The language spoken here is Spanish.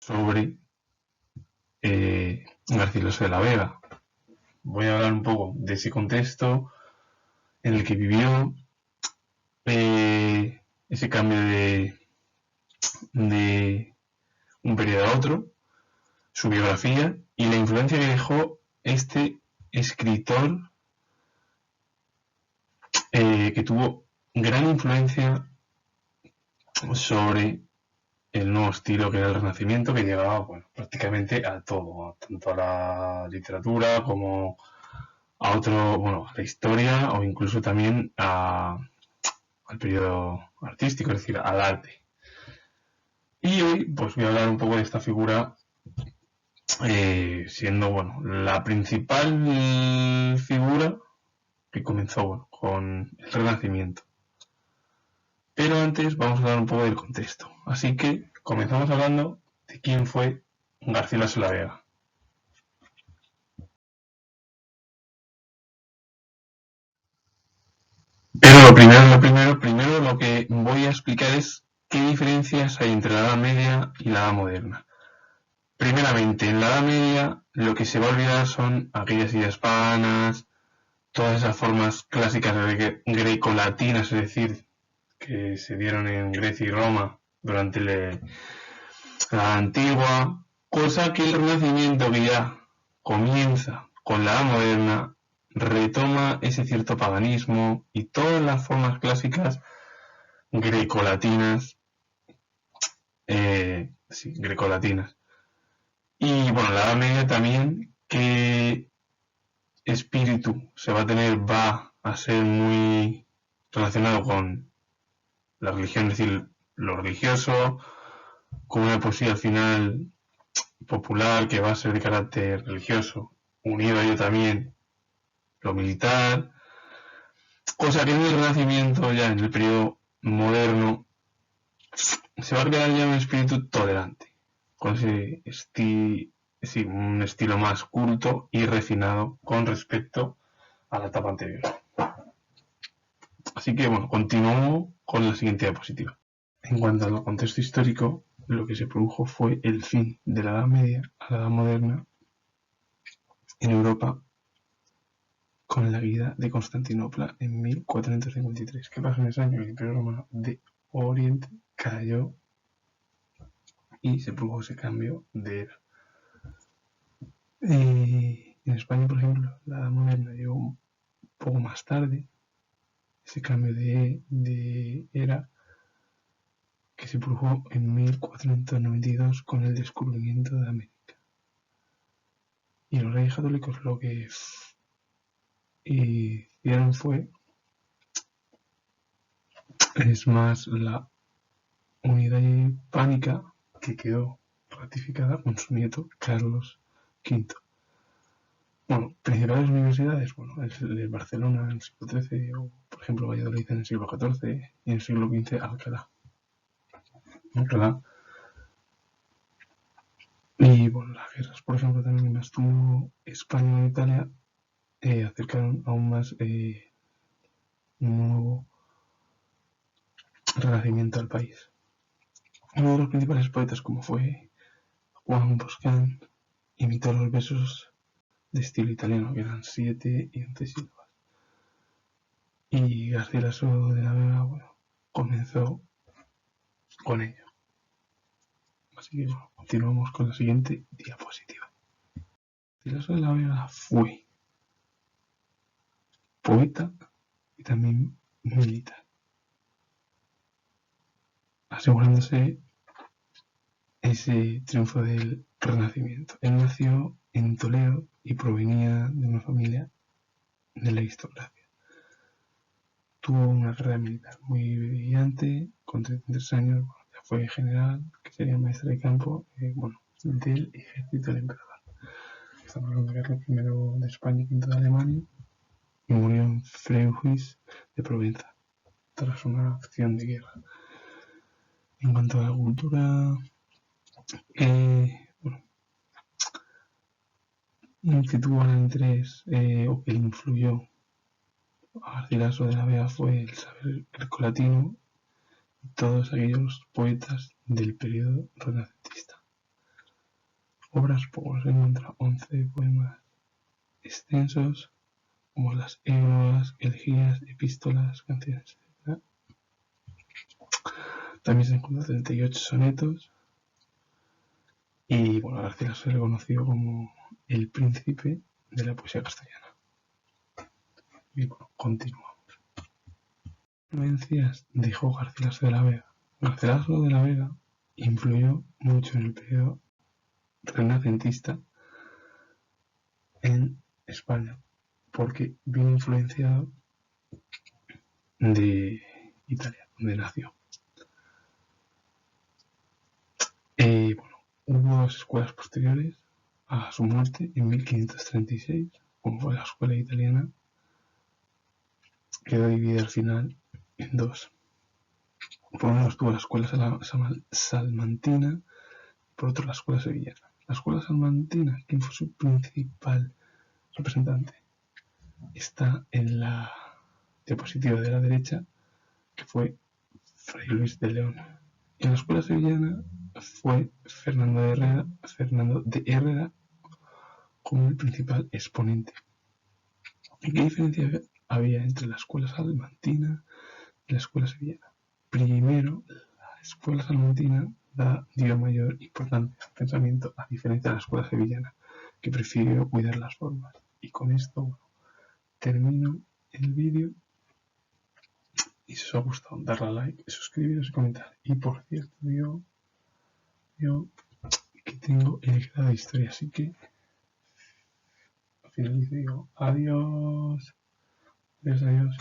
sobre Garcilaso de la Vega. Voy a hablar un poco de ese contexto en el que vivió, ese cambio de un periodo a otro, su biografía y la influencia que dejó este escritor, que tuvo gran influencia sobre el nuevo estilo que era el Renacimiento, que llegaba, bueno, prácticamente a todo, tanto a la literatura como a otro, bueno, a la historia o incluso también al periodo artístico, es decir, al arte. Y hoy pues voy a hablar un poco de esta figura, siendo, bueno, la principal figura que comenzó, bueno, con el Renacimiento. Pero antes vamos a hablar un poco del contexto. Así que comenzamos hablando de quién fue Garcilaso de la Vega. Pero primero lo que voy a explicar es qué diferencias hay entre la Edad Media y la Edad Moderna. Primeramente, en la Edad Media lo que se va a olvidar son aquellas ideas paganas, todas esas formas clásicas grecolatinas, es decir, que se dieron en Grecia y Roma durante la antigua, cosa que el Renacimiento, que ya comienza con la Edad Moderna, retoma ese cierto paganismo y todas las formas clásicas grecolatinas, sí, grecolatinas. Y bueno, la Edad Media también, ¿qué espíritu se va a tener? Va a ser muy relacionado con la religión, es decir, lo religioso, con una poesía al final popular que va a ser de carácter religioso, unido a ello también lo militar, cosa que en el Renacimiento, ya en el periodo moderno, se va a crear ya un espíritu tolerante, con ese un estilo más culto y refinado con respecto a la etapa anterior. Así que bueno, continúo con la siguiente diapositiva. En cuanto al contexto histórico, lo que se produjo fue el fin de la Edad Media a la Edad Moderna en Europa con la caída de Constantinopla en 1453. ¿Qué pasó en ese año? El Imperio Romano de Oriente cayó y se produjo ese cambio de era. En España, por ejemplo, la Edad Moderna llegó un poco más tarde, ese cambio de era que se produjo en 1492 con el descubrimiento de América. Y los reyes católicos lo que hicieron fue, es más, la unidad hispánica que quedó ratificada con su nieto Carlos V. Bueno, principales universidades, bueno, es el de Barcelona en el siglo XIII, o por ejemplo Valladolid en el siglo XIV y en el siglo XV Alcalá. Y bueno, las guerras, por ejemplo, también las tuvo España e Italia, acercaron aún más un nuevo renacimiento al país. Uno de los principales poetas, como fue Juan Boscán, imitó los versos de estilo italiano, que eran 7 y 11 sílabas. Y Garcilaso de la Vega, bueno, comenzó con ello. Así que bueno, continuamos con la siguiente diapositiva. Garcilaso de la Vega fue poeta y también militar, asegurándose ese triunfo del Renacimiento. Él nació en Toledo y provenía de una familia de la aristocracia. Tuvo una carrera militar muy brillante, con 33 años, bueno, ya fue general, que sería maestro de campo, del ejército del emperador. Estamos hablando de Carlos I de España y V de Alemania, y murió en Freuxis de Provenza, tras una acción de guerra. En cuanto a la cultura, el que tuvo el interés o que le influyó a Garcilaso de la Vega fue el saber grecolatino y todos aquellos poetas del periodo renacentista. obras pues encuentra 11 poemas extensos, como las églogas, elegías, epístolas, canciones, etc. También se encuentran 38 sonetos. Y bueno, Garcilaso es reconocido como el príncipe de la poesía castellana. Y bueno, continuamos. Influencias, dijo Garcilaso de la Vega. Garcilaso de la Vega influyó mucho en el periodo renacentista en España, porque vino influenciado de Italia, donde nació. Bueno, hubo dos escuelas posteriores a su muerte en 1536, como fue la escuela italiana, quedó dividida al final en dos. Por un lado estuvo la escuela salmantina, por otro la escuela sevillana. La escuela salmantina, ¿quién fue su principal representante? Está en la diapositiva de la derecha, que fue Fray Luis de León. En la escuela sevillana fue Fernando de Herrera como el principal exponente. ¿Y qué diferencia había entre la escuela salmantina y la escuela sevillana? Primero, la escuela salmantina dio mayor importancia al pensamiento, a diferencia de la escuela sevillana, que prefirió cuidar las formas. Y con esto, bueno, termino el vídeo. Y si os ha gustado, darle a like, suscribiros y comentar. Y por cierto, yo que tengo el grado de historia, así que al final digo adiós. Adiós, adiós.